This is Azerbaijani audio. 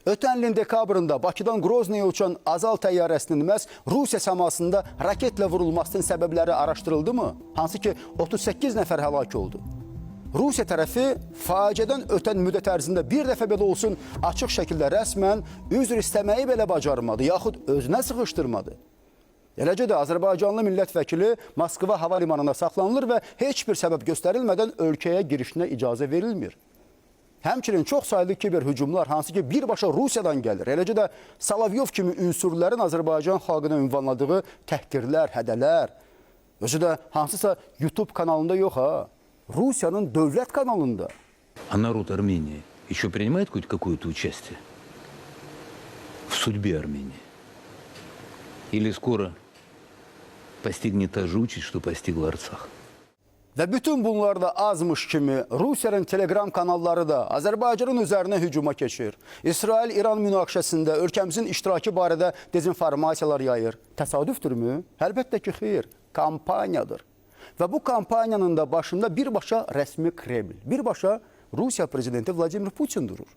Ötən ilin dekabrında Bakıdan Qroznaya uçan Azal təyyarəsinin məhz Rusiya səmasında raketlə vurulmasının səbəbləri araşdırıldı mı? Hansı ki 38 nəfər həlak oldu. Rusiya tərəfi faciədən ötən müddət ərzində bir dəfə belə olsun açıq şəkildə rəsmən üzr istəməyi belə bacarmadı, yaxud özünə sıxışdırmadı. Eləcə də Azərbaycanlı millət vəkili Moskva hava limanında saxlanılır və heç bir səbəb göstərilmədən ölkəyə girişinə icazə verilmir. Həmçinin çox sayılı kiber hücumlar hansı ki birbaşa Rusiyadan gəlir. Eləcə də Solovyov kimi ünsürlərin Azərbaycan xalqına ünvanladığı təhqirlər, hədələr. Özü də hansısa YouTube kanalında yox ha. Rusiyanın dövlət kanalında. А народ Армении еще принимает хоть какое-то участие в судьбе Армении? Или скоро постигнет та же участь, что постигла Арцах? Və bütün bunlarda azmış kimi Rusiyanın telegram kanalları da Azərbaycanın üzərinə hücuma keçir. İsrail-İran münaqişəsində ölkəmizin iştirakı barədə dezinformasiyalar yayır. Təsadüfdürmü? Əlbəttə ki, xeyr. Kampaniyadır. Və bu kampaniyanın da başında birbaşa rəsmi Kreml, birbaşa Rusiya prezidenti Vladimir Putin durur.